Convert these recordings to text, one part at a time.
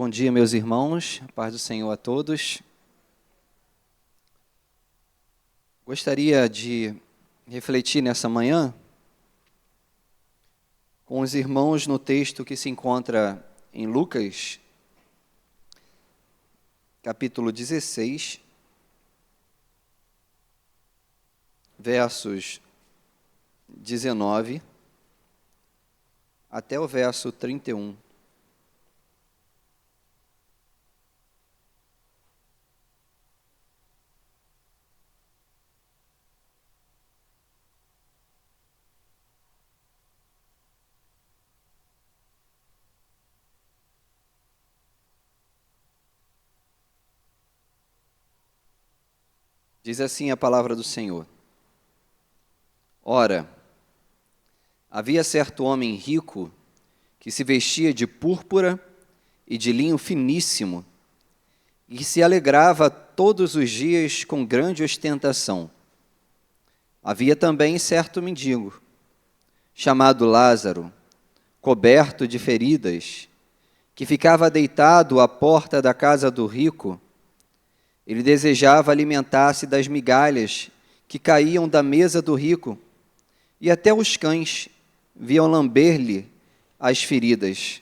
Bom dia, meus irmãos, a paz do Senhor a todos. Gostaria de refletir nessa manhã com os irmãos no texto que se encontra em Lucas, capítulo 16, versos 19 até o verso 31. Diz assim a palavra do Senhor. Ora, havia certo homem rico que se vestia de púrpura e de linho finíssimo e se alegrava todos os dias com grande ostentação. Havia também certo mendigo, chamado Lázaro, coberto de feridas, que ficava deitado à porta da casa do rico. Ele desejava alimentar-se das migalhas que caíam da mesa do rico, e até os cães vinham lamber-lhe as feridas.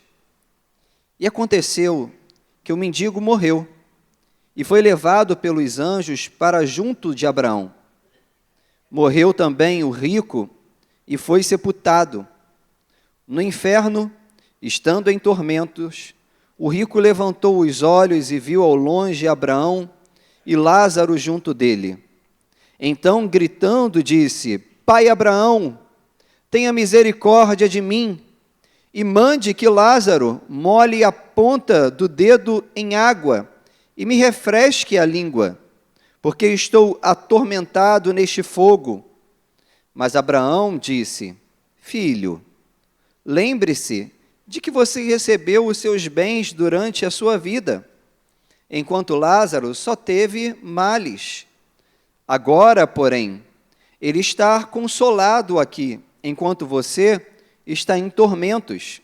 E aconteceu que o mendigo morreu, e foi levado pelos anjos para junto de Abraão. Morreu também o rico, e foi sepultado. No inferno, estando em tormentos, o rico levantou os olhos e viu ao longe Abraão e Lázaro junto dele. Então, gritando, disse: Pai Abraão, tenha misericórdia de mim, e mande que Lázaro molhe a ponta do dedo em água e me refresque a língua, porque estou atormentado neste fogo. Mas Abraão disse: Filho, lembre-se de que você recebeu os seus bens durante a sua vida, enquanto Lázaro só teve males. Agora, porém, ele está consolado aqui, enquanto você está em tormentos.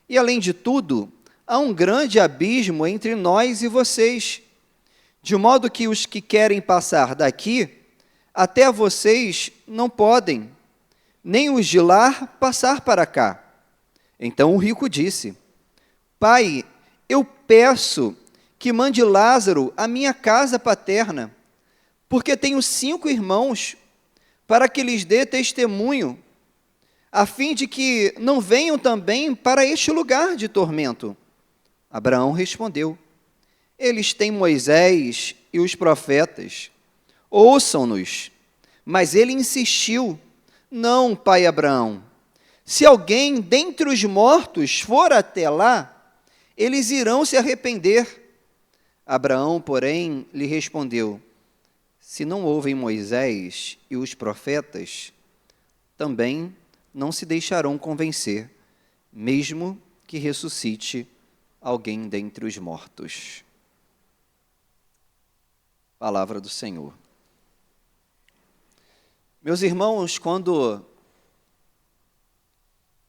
E, além de tudo, há um grande abismo entre nós e vocês, de modo que os que querem passar daqui até vocês não podem, nem os de lá passar para cá. Então o rico disse: Pai, eu peço que mande Lázaro à minha casa paterna, porque tenho 5 irmãos, para que lhes dê testemunho, a fim de que não venham também para este lugar de tormento. Abraão respondeu: Eles têm Moisés e os profetas, ouçam-nos. Mas ele insistiu: Não, pai Abraão, se alguém dentre os mortos for até lá, eles irão se arrepender. Abraão, porém, lhe respondeu: Se não ouvem Moisés e os profetas, também não se deixarão convencer, mesmo que ressuscite alguém dentre os mortos. Palavra do Senhor. Meus irmãos, quando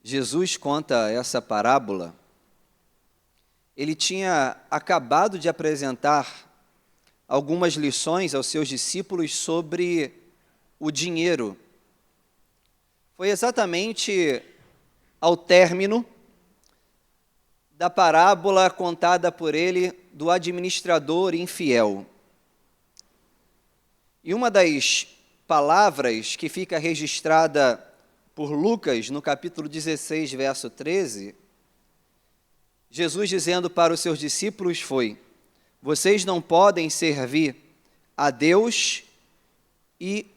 Jesus conta essa parábola, ele tinha acabado de apresentar algumas lições aos seus discípulos sobre o dinheiro. Foi exatamente ao término da parábola contada por ele do administrador infiel. E uma das palavras que fica registrada por Lucas no capítulo 16, verso 13, Jesus dizendo para os seus discípulos foi: Vocês não podem servir a Deus e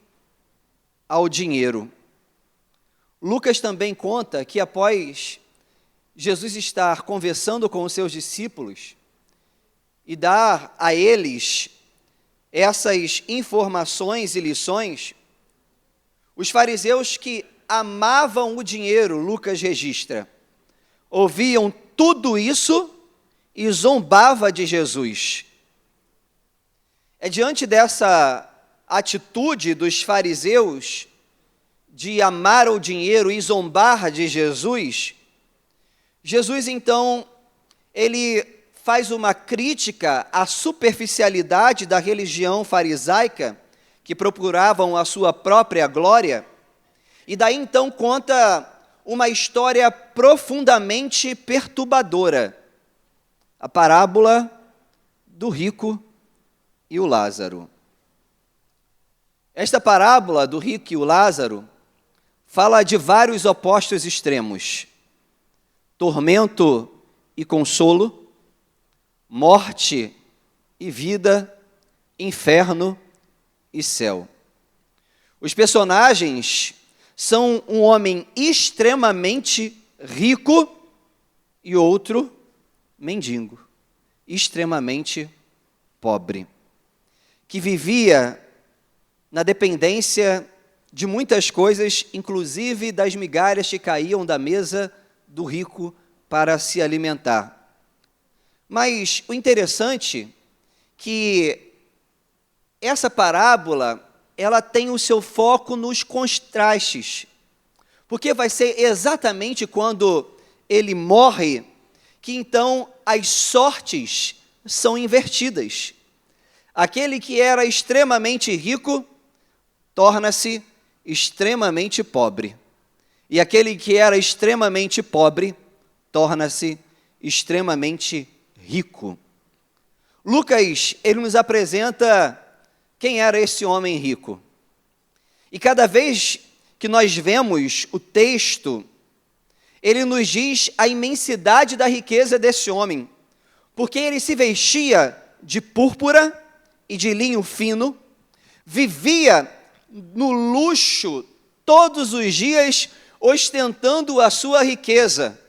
ao dinheiro. Lucas também conta que após Jesus estar conversando com os seus discípulos e dar a eles essas informações e lições, os fariseus que amavam o dinheiro, Lucas registra, ouviam tudo isso e zombava de Jesus. É diante dessa atitude dos fariseus de amar o dinheiro e zombar de Jesus, Jesus então, ele faz uma crítica à superficialidade da religião farisaica, que procuravam a sua própria glória, e daí então conta uma história profundamente perturbadora, a parábola do rico e o Lázaro. Esta parábola do rico e o Lázaro fala de vários opostos extremos: tormento e consolo, morte e vida, inferno e céu. Os personagens são um homem extremamente rico e outro mendigo, extremamente pobre, que vivia na dependência de muitas coisas, inclusive das migalhas que caíam da mesa do rico para se alimentar. Mas o interessante é que essa parábola, ela tem o seu foco nos contrastes, porque vai ser exatamente quando ele morre que então as sortes são invertidas. Aquele que era extremamente rico torna-se extremamente pobre, e aquele que era extremamente pobre torna-se extremamente rico. Lucas, ele nos apresenta quem era esse homem rico. E cada vez que nós vemos o texto, ele nos diz a imensidade da riqueza desse homem, porque ele se vestia de púrpura e de linho fino, vivia no luxo todos os dias, ostentando a sua riqueza.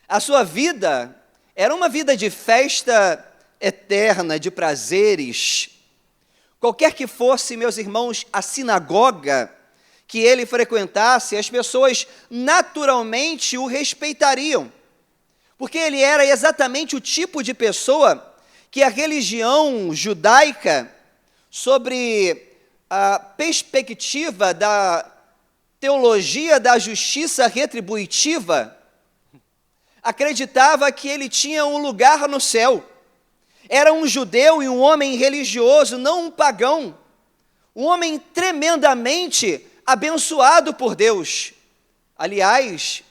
A sua vida era uma vida de festa eterna, de prazeres. Qualquer que fosse, meus irmãos, a sinagoga que ele frequentasse, as pessoas naturalmente o respeitariam, porque ele era exatamente o tipo de pessoa que a religião judaica, sobre a perspectiva da teologia da justiça retributiva, acreditava que ele tinha um lugar no céu. Era um judeu e um homem religioso, não um pagão. Um homem tremendamente abençoado por Deus. Aliás,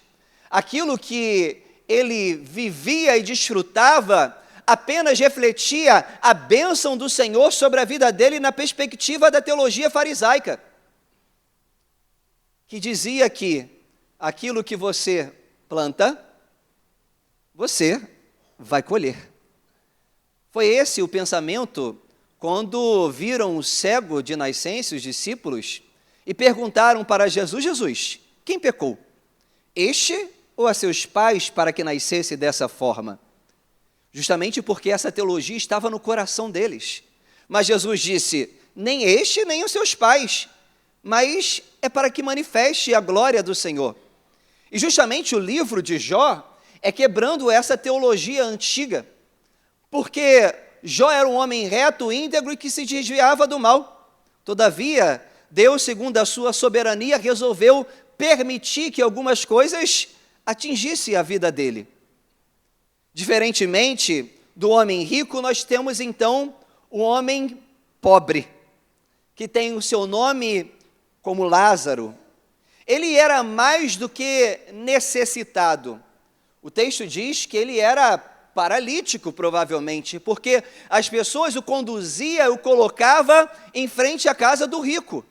aquilo que ele vivia e desfrutava apenas refletia a bênção do Senhor sobre a vida dele na perspectiva da teologia farisaica, que dizia que aquilo que você planta, você vai colher. Foi esse o pensamento quando viram o cego de nascença, os discípulos, e perguntaram para Jesus: Jesus, quem pecou? Este ou a seus pais para que nascesse dessa forma? Justamente porque essa teologia estava no coração deles. Mas Jesus disse: nem este, nem os seus pais, mas é para que manifeste a glória do Senhor. E justamente o livro de Jó é quebrando essa teologia antiga, porque Jó era um homem reto, íntegro e que se desviava do mal. Todavia, Deus, segundo a sua soberania, resolveu permitir que algumas coisas atingissem a vida dele. Diferentemente do homem rico, nós temos então o homem pobre, que tem o seu nome como Lázaro. Ele era mais do que necessitado. O texto diz que ele era paralítico, provavelmente, porque as pessoas o conduziam, o colocavam em frente à casa do rico.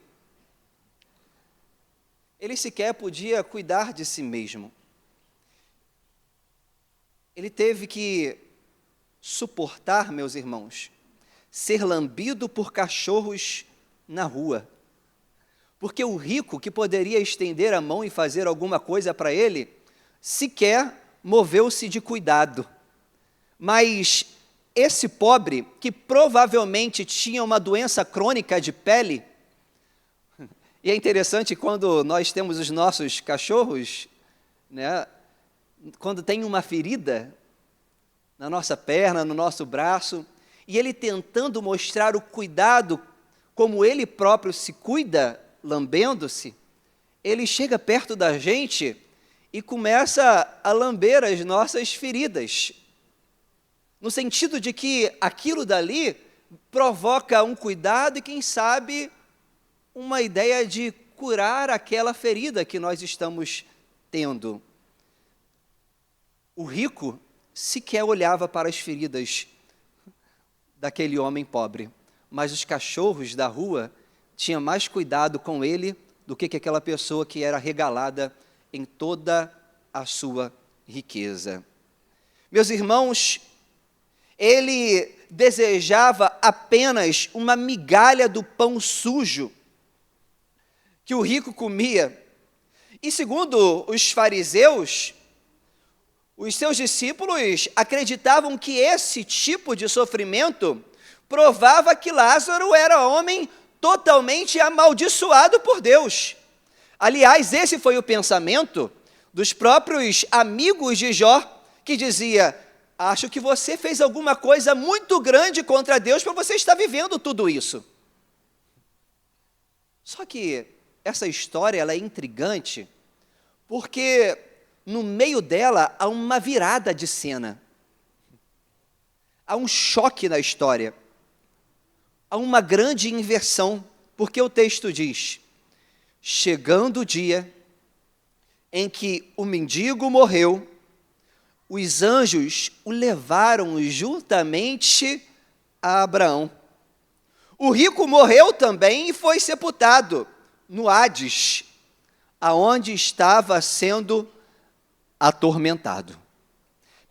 Ele sequer podia cuidar de si mesmo. Ele teve que suportar, meus irmãos, ser lambido por cachorros na rua. Porque o rico, que poderia estender a mão e fazer alguma coisa para ele, sequer moveu-se de cuidado. Mas esse pobre, que provavelmente tinha uma doença crônica de pele, e é interessante quando nós temos os nossos cachorros, né, quando tem uma ferida na nossa perna, no nosso braço, e ele tentando mostrar o cuidado, como ele próprio se cuida, lambendo-se, ele chega perto da gente e começa a lamber as nossas feridas. no sentido de que aquilo dali provoca um cuidado e, quem sabe, uma ideia de curar aquela ferida que nós estamos tendo. O rico sequer olhava para as feridas daquele homem pobre, mas os cachorros da rua tinham mais cuidado com ele do que aquela pessoa que era regalada em toda a sua riqueza. Meus irmãos, ele desejava apenas uma migalha do pão sujo que o rico comia. E segundo os fariseus, os seus discípulos acreditavam que esse tipo de sofrimento provava que Lázaro era homem totalmente amaldiçoado por Deus. Aliás, esse foi o pensamento dos próprios amigos de Jó, que dizia: acho que você fez alguma coisa muito grande contra Deus para você estar vivendo tudo isso. Só que essa história ela é intrigante, porque no meio dela há uma virada de cena, há um choque na história, há uma grande inversão, porque o texto diz: chegando o dia em que o mendigo morreu, os anjos o levaram juntamente a Abraão. O rico morreu também e foi sepultado no Hades, aonde estava sendo atormentado.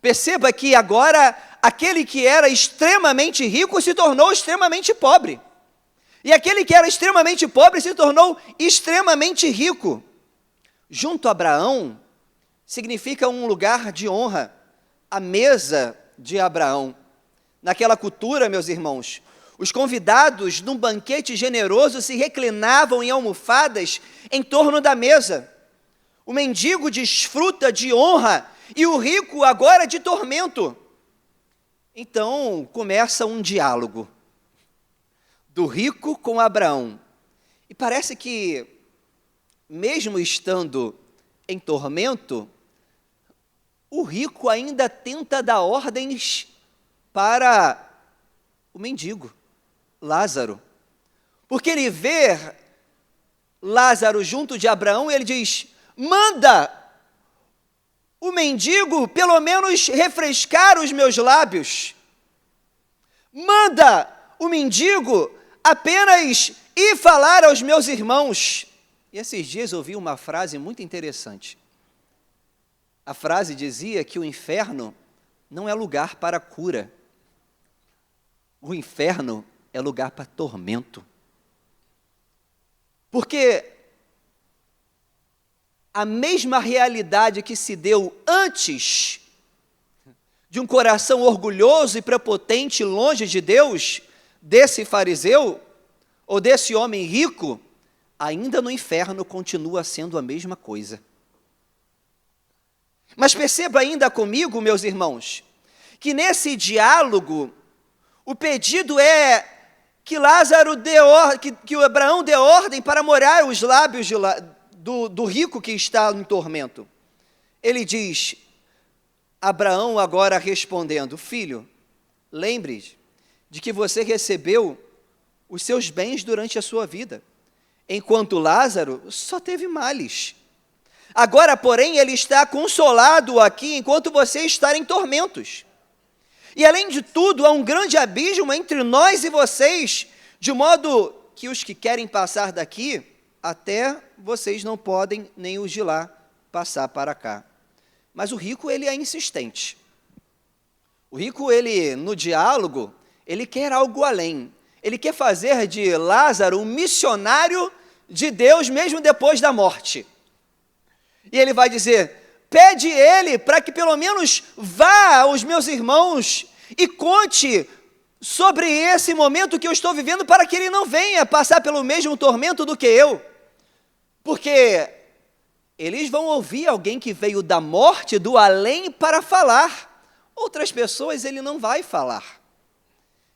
Perceba que agora aquele que era extremamente rico se tornou extremamente pobre. E aquele que era extremamente pobre se tornou extremamente rico. Junto a Abraão significa um lugar de honra, a mesa de Abraão. Naquela cultura, meus irmãos, os convidados num banquete generoso se reclinavam em almofadas em torno da mesa. O mendigo desfruta de honra e o rico agora de tormento. Então começa um diálogo do rico com Abraão. E parece que, mesmo estando em tormento, o rico ainda tenta dar ordens para o mendigo, Lázaro. Porque ele vê Lázaro junto de Abraão e ele diz: manda o mendigo pelo menos refrescar os meus lábios. Manda o mendigo apenas ir falar aos meus irmãos. E esses dias eu ouvi uma frase muito interessante. A frase dizia que o inferno não é lugar para cura. O inferno é lugar para tormento. Porque a mesma realidade que se deu antes de um coração orgulhoso e prepotente longe de Deus, desse fariseu, ou desse homem rico, ainda no inferno continua sendo a mesma coisa. Mas perceba ainda comigo, meus irmãos, que nesse diálogo, o pedido é que Lázaro que o Abraão dê ordem para molhar os lábios do rico que está em tormento. Ele diz, Abraão agora respondendo: filho, lembre de que você recebeu os seus bens durante a sua vida, enquanto Lázaro só teve males. Agora, porém, ele está consolado aqui enquanto você está em tormentos. E além de tudo, há um grande abismo entre nós e vocês, de modo que os que querem passar daqui, até vocês não podem, nem os de lá, passar para cá. Mas o rico, ele é insistente. O rico, ele, no diálogo, ele quer algo além. Ele quer fazer de Lázaro um missionário de Deus, mesmo depois da morte. E ele vai dizer, pede ele para que pelo menos vá aos meus irmãos e conte sobre esse momento que eu estou vivendo, para que ele não venha passar pelo mesmo tormento do que eu. Porque eles vão ouvir alguém que veio da morte, do além, para falar. Outras pessoas ele não vai falar.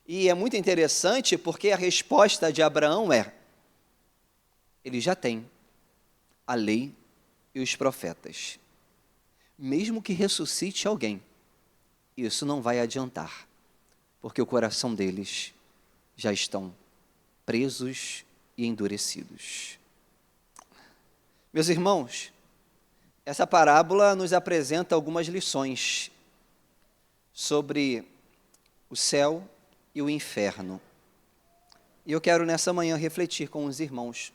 E é muito interessante porque a resposta de Abraão é: ele já tem a lei e os profetas. Mesmo que ressuscite alguém, isso não vai adiantar, porque o coração deles já estão presos e endurecidos. Meus irmãos, essa parábola nos apresenta algumas lições sobre o céu e o inferno. E eu quero nessa manhã refletir com os irmãos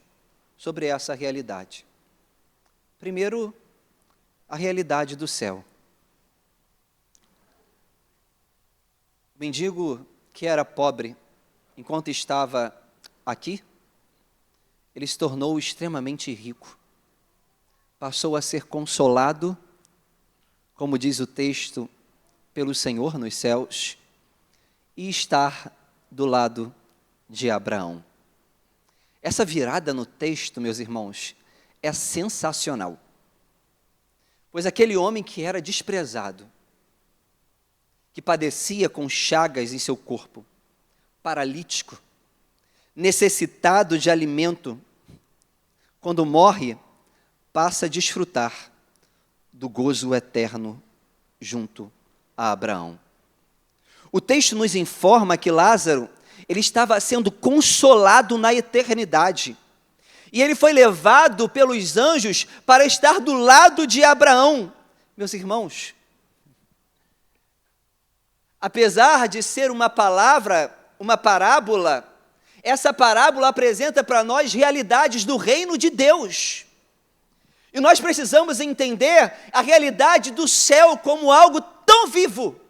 sobre essa realidade. Primeiro, a realidade do céu. O mendigo que era pobre enquanto estava aqui, ele se tornou extremamente rico. Passou a ser consolado, como diz o texto, pelo Senhor nos céus, e estar do lado de Abraão. Essa virada no texto, meus irmãos, é sensacional. Pois aquele homem que era desprezado, que padecia com chagas em seu corpo, paralítico, necessitado de alimento, quando morre, passa a desfrutar do gozo eterno junto a Abraão. O texto nos informa que Lázaro, ele estava sendo consolado na eternidade. E ele foi levado pelos anjos para estar do lado de Abraão. Meus irmãos, apesar de ser uma parábola, essa parábola apresenta para nós realidades do reino de Deus. E nós precisamos entender a realidade do céu como algo tão vivo,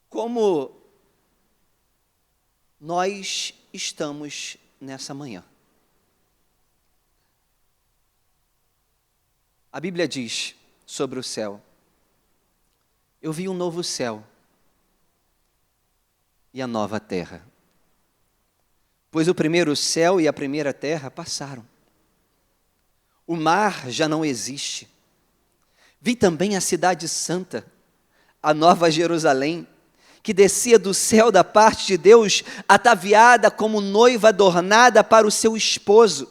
como nós estamos nessa manhã. A Bíblia diz sobre o céu: eu vi um novo céu e a nova terra, pois o primeiro céu e a primeira terra passaram. O mar já não existe. Vi também a cidade santa, a nova Jerusalém, que descia do céu da parte de Deus, ataviada como noiva adornada para o seu esposo.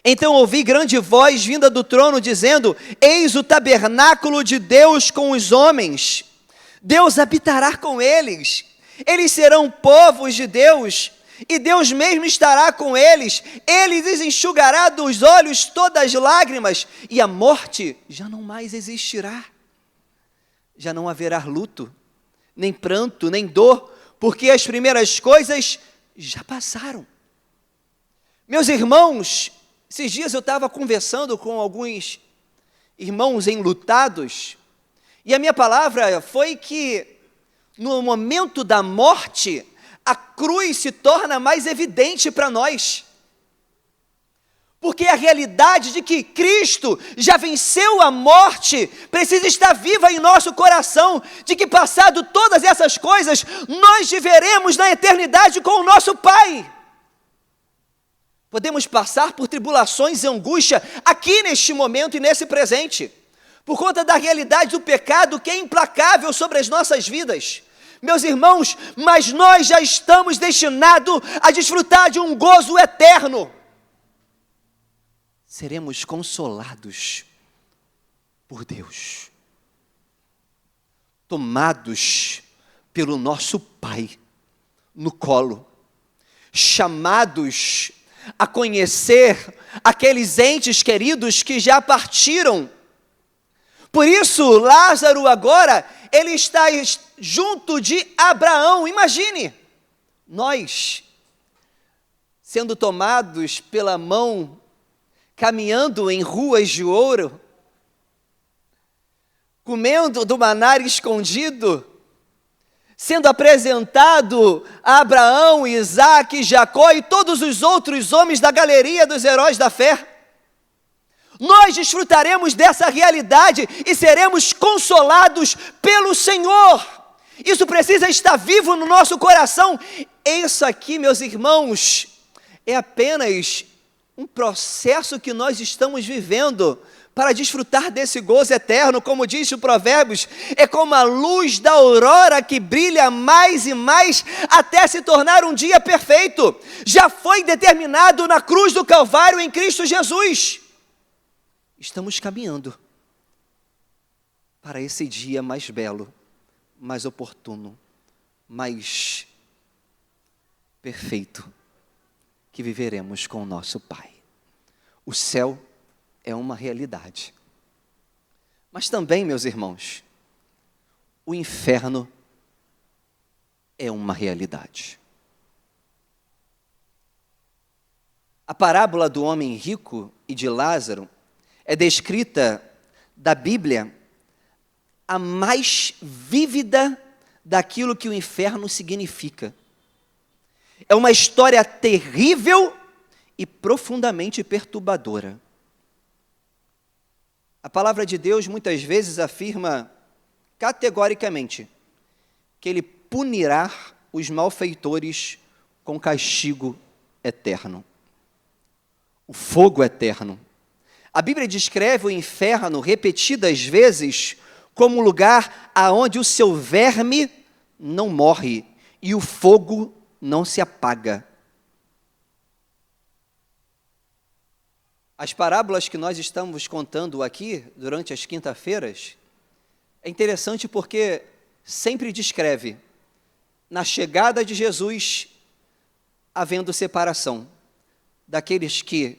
Então ouvi grande voz vinda do trono, dizendo: eis o tabernáculo de Deus com os homens. Deus habitará com eles. Eles serão povos de Deus, e Deus mesmo estará com eles. Ele lhes enxugará dos olhos todas as lágrimas, e a morte já não mais existirá. Já não haverá luto, nem pranto, nem dor, porque as primeiras coisas já passaram. Meus irmãos, esses dias eu estava conversando com alguns irmãos enlutados, e a minha palavra foi que no momento da morte, a cruz se torna mais evidente para nós. Porque a realidade de que Cristo já venceu a morte precisa estar viva em nosso coração, de que passado todas essas coisas, nós viveremos na eternidade com o nosso Pai. Podemos passar por tribulações e angústia aqui neste momento e nesse presente, por conta da realidade do pecado que é implacável sobre as nossas vidas. Meus irmãos, mas nós já estamos destinados a desfrutar de um gozo eterno. Seremos consolados por Deus, tomados pelo nosso Pai no colo, chamados a conhecer aqueles entes queridos que já partiram. Por isso, Lázaro agora, ele está junto de Abraão. Imagine, nós sendo tomados pela mão, caminhando em ruas de ouro, comendo do maná escondido, sendo apresentado a Abraão, Isaque, Jacó e todos os outros homens da galeria dos heróis da fé. Nós desfrutaremos dessa realidade e seremos consolados pelo Senhor. Isso precisa estar vivo no nosso coração. Isso aqui, meus irmãos, é apenas um processo que nós estamos vivendo para desfrutar desse gozo eterno. Como diz o Provérbios, é como a luz da aurora que brilha mais e mais até se tornar um dia perfeito. Já foi determinado na cruz do Calvário em Cristo Jesus. Estamos caminhando para esse dia mais belo, mais oportuno, mais perfeito que viveremos com o nosso Pai. O céu é uma realidade. Mas também, meus irmãos, o inferno é uma realidade. A parábola do homem rico e de Lázaro é descrita da Bíblia a mais vívida daquilo que o inferno significa. É uma história terrível e profundamente perturbadora. A palavra de Deus muitas vezes afirma categoricamente que Ele punirá os malfeitores com castigo eterno. O fogo eterno. A Bíblia descreve o inferno repetidas vezes como um lugar aonde o seu verme não morre e o fogo não se apaga. As parábolas que nós estamos contando aqui durante as quinta-feiras é interessante porque sempre descreve na chegada de Jesus havendo separação daqueles que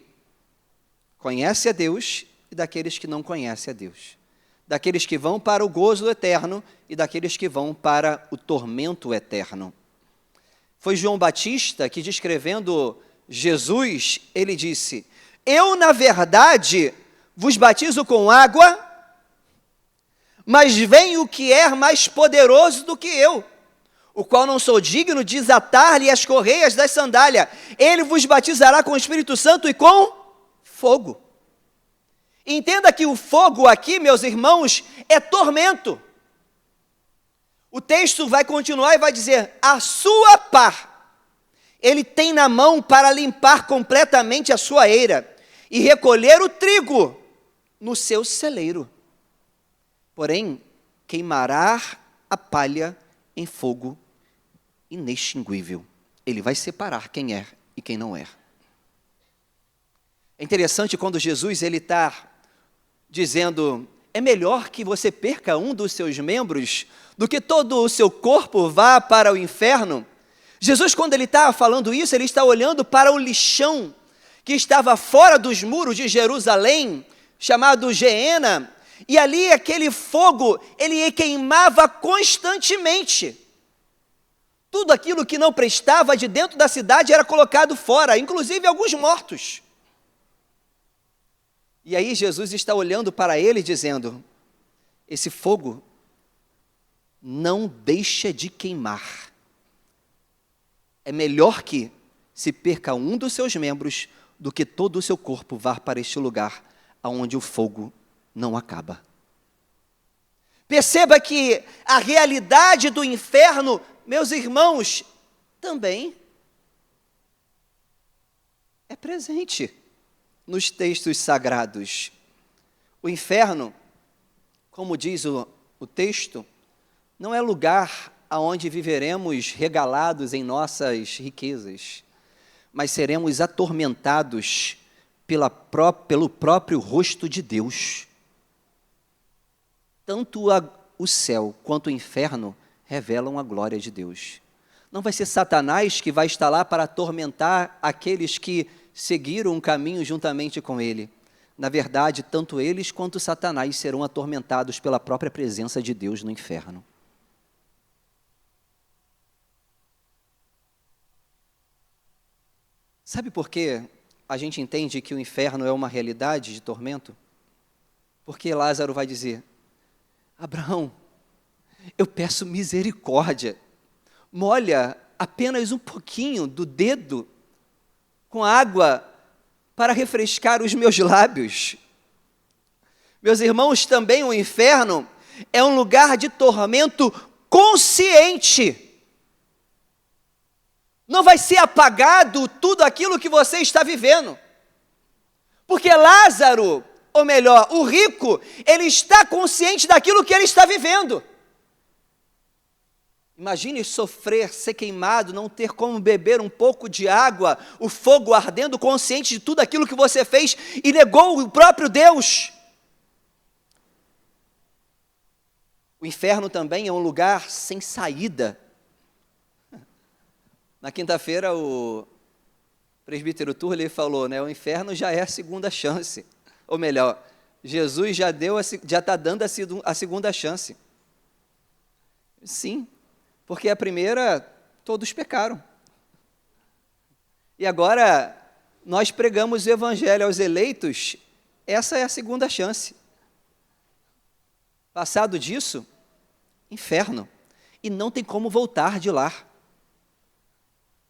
conhecem a Deus e daqueles que não conhecem a Deus. Daqueles que vão para o gozo eterno e daqueles que vão para o tormento eterno. Foi João Batista que, descrevendo Jesus, ele disse: eu, na verdade, vos batizo com água, mas vem o que é mais poderoso do que eu, o qual não sou digno de desatar-lhe as correias da sandália. Ele vos batizará com o Espírito Santo e com fogo. Entenda que o fogo aqui, meus irmãos, é tormento. O texto vai continuar e vai dizer: a sua pá ele tem na mão para limpar completamente a sua eira e recolher o trigo no seu celeiro. Porém, queimará a palha em fogo inextinguível. Ele vai separar quem é e quem não é. É interessante quando Jesus está dizendo: é melhor que você perca um dos seus membros do que todo o seu corpo vá para o inferno. Jesus, quando ele está falando isso, ele está olhando para o lixão que estava fora dos muros de Jerusalém, chamado Geena, e ali aquele fogo, ele queimava constantemente. Tudo aquilo que não prestava de dentro da cidade era colocado fora, inclusive alguns mortos. E aí Jesus está olhando para ele dizendo: esse fogo não deixa de queimar. É melhor que se perca um dos seus membros do que todo o seu corpo vá para este lugar onde o fogo não acaba. Perceba que a realidade do inferno, meus irmãos, também é presente nos textos sagrados. O inferno, como diz o texto, não é lugar aonde viveremos regalados em nossas riquezas, mas seremos atormentados pelo próprio rosto de Deus. Tanto o céu quanto o inferno revelam a glória de Deus. Não vai ser Satanás que vai estar lá para atormentar aqueles que seguiram um caminho juntamente com ele. Na verdade, tanto eles quanto Satanás serão atormentados pela própria presença de Deus no inferno. Sabe por que a gente entende que o inferno é uma realidade de tormento? Porque Lázaro vai dizer: Abraão, eu peço misericórdia, molha apenas um pouquinho do dedo com água para refrescar os meus lábios. Meus irmãos, também o inferno é um lugar de tormento consciente. Não vai ser apagado tudo aquilo que você está vivendo. Porque Lázaro, ou melhor, o rico, ele está consciente daquilo que ele está vivendo. Imagine sofrer, ser queimado, não ter como beber um pouco de água, o fogo ardendo, consciente de tudo aquilo que você fez e negou o próprio Deus. O inferno também é um lugar sem saída. Na quinta-feira, o presbítero Turley falou, né, o inferno já é a segunda chance. Ou melhor, Jesus já está dando a segunda chance. Sim, porque a primeira, todos pecaram. E agora, nós pregamos o evangelho aos eleitos, essa é a segunda chance. Passado disso, inferno. E não tem como voltar de lá.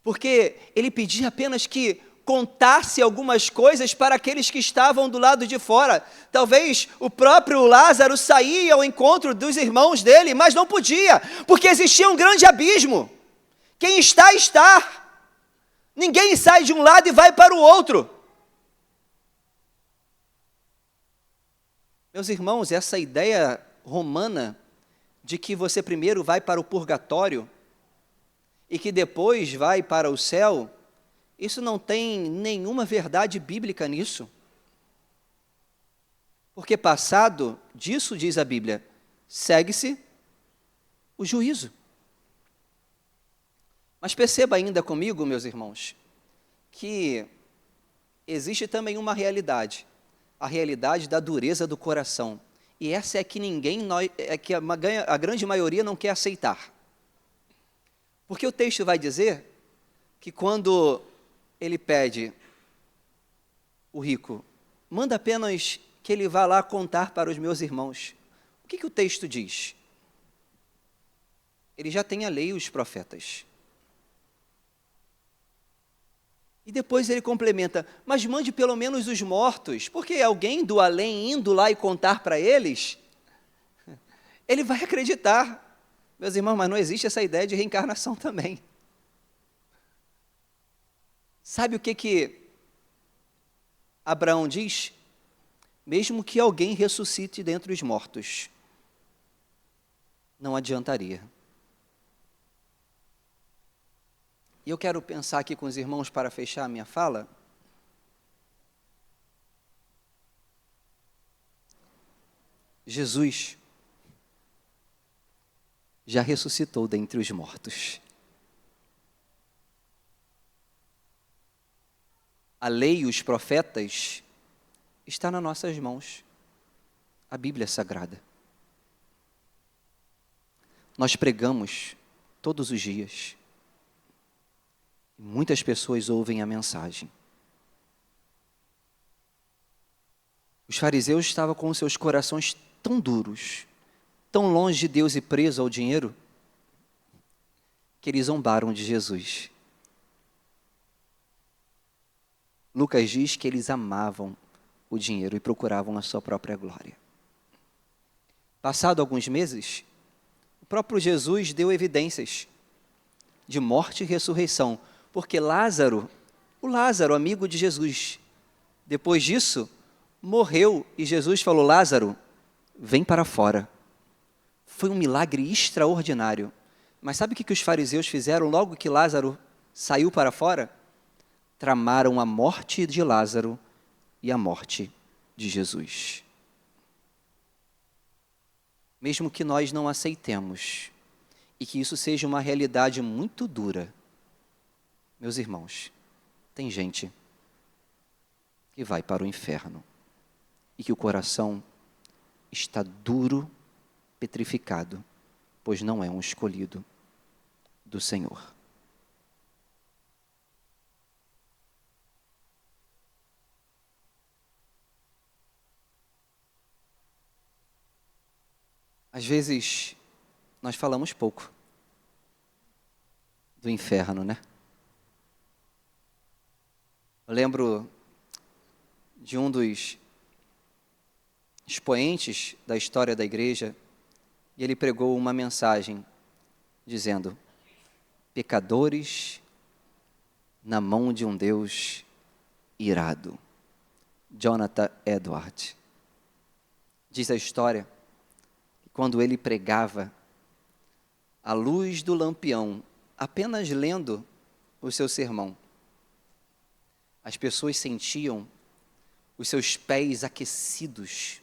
Porque ele pedia apenas que contasse algumas coisas para aqueles que estavam do lado de fora. Talvez o próprio Lázaro saía ao encontro dos irmãos dele, mas não podia, porque existia um grande abismo. Quem está, está. Ninguém sai de um lado e vai para o outro. Meus irmãos, essa ideia romana de que você primeiro vai para o purgatório e que depois vai para o céu, isso não tem nenhuma verdade bíblica nisso. Porque passado disso, diz a Bíblia, segue-se o juízo. Mas perceba ainda comigo, meus irmãos, que existe também uma realidade, a realidade da dureza do coração. E essa é que a grande maioria não quer aceitar. Porque o texto vai dizer que quando ele pede, o rico, manda apenas que ele vá lá contar para os meus irmãos. O que o texto diz? Ele já tem a lei e os profetas. E depois ele complementa, mas mande pelo menos os mortos, porque alguém do além indo lá e contar para eles, ele vai acreditar. Meus irmãos, mas não existe essa ideia de reencarnação também. Sabe o que Abraão diz? Mesmo que alguém ressuscite dentre os mortos, não adiantaria. E eu quero pensar aqui com os irmãos para fechar a minha fala. Jesus já ressuscitou dentre os mortos. A lei e os profetas está nas nossas mãos. A Bíblia é sagrada. Nós pregamos todos os dias. Muitas pessoas ouvem a mensagem. Os fariseus estavam com seus corações tão duros, tão longe de Deus e presos ao dinheiro, que eles zombaram de Jesus. Lucas diz que eles amavam o dinheiro e procuravam a sua própria glória. Passado alguns meses, o próprio Jesus deu evidências de morte e ressurreição, porque Lázaro, amigo de Jesus, depois disso, morreu e Jesus falou, Lázaro, vem para fora. Foi um milagre extraordinário. Mas sabe o que os fariseus fizeram logo que Lázaro saiu para fora? Tramaram a morte de Lázaro e a morte de Jesus. Mesmo que nós não aceitemos e que isso seja uma realidade muito dura, meus irmãos, tem gente que vai para o inferno e que o coração está duro, petrificado, pois não é um escolhido do Senhor. Às vezes, nós falamos pouco do inferno, né? Eu lembro de um dos expoentes da história da igreja, e ele pregou uma mensagem dizendo, pecadores na mão de um Deus irado. Jonathan Edwards. Diz a história que quando ele pregava, à luz do lampião, apenas lendo o seu sermão, as pessoas sentiam os seus pés aquecidos,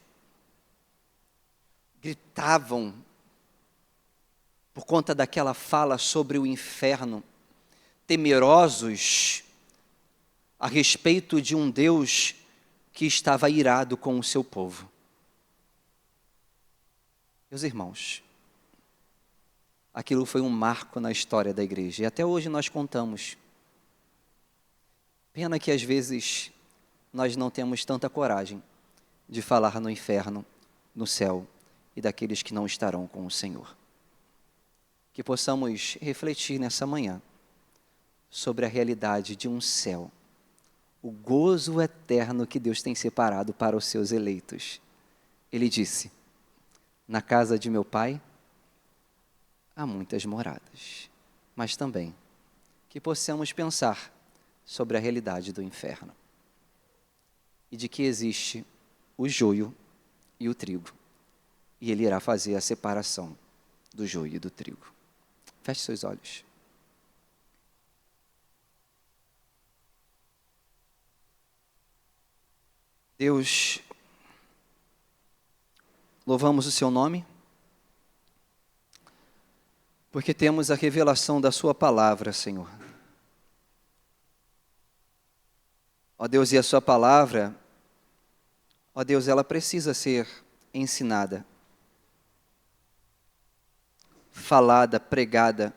gritavam por conta daquela fala sobre o inferno, temerosos a respeito de um Deus que estava irado com o seu povo. Meus irmãos, aquilo foi um marco na história da igreja, e até hoje nós contamos. Pena que às vezes nós não temos tanta coragem de falar no inferno, no céu e daqueles que não estarão com o Senhor. Que possamos refletir nessa manhã sobre a realidade de um céu, o gozo eterno que Deus tem separado para os seus eleitos. Ele disse: na casa de meu Pai há muitas moradas, mas também que possamos pensar sobre a realidade do inferno e de que existe o joio e o trigo, e Ele irá fazer a separação do joio e do trigo. Feche seus olhos. Deus, louvamos o Seu nome, porque temos a revelação da Sua palavra, Senhor. Ó Deus, e a Sua palavra, ó Deus, ela precisa ser ensinada, falada, pregada,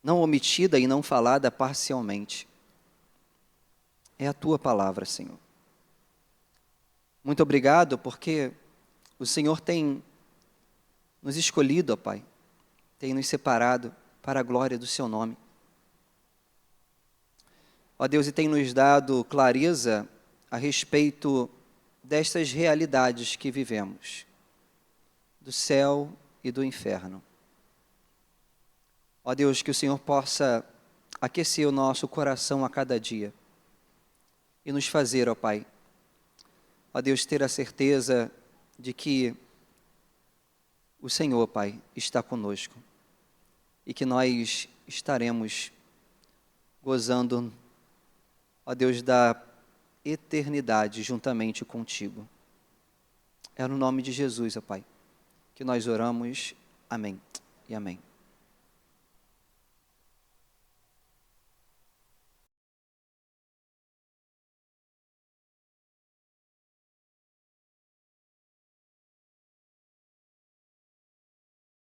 não omitida e não falada parcialmente. É a Tua palavra, Senhor. Muito obrigado, porque o Senhor tem nos escolhido, ó Pai, tem nos separado para a glória do Seu nome. Ó Deus, e tem nos dado clareza a respeito destas realidades que vivemos, do céu e do inferno. Ó Deus, que o Senhor possa aquecer o nosso coração a cada dia e nos fazer, ó Pai, ó Deus, ter a certeza de que o Senhor, Pai, está conosco e que nós estaremos gozando, ó Deus, da eternidade juntamente contigo. É no nome de Jesus, ó Pai, que nós oramos. Amém e amém.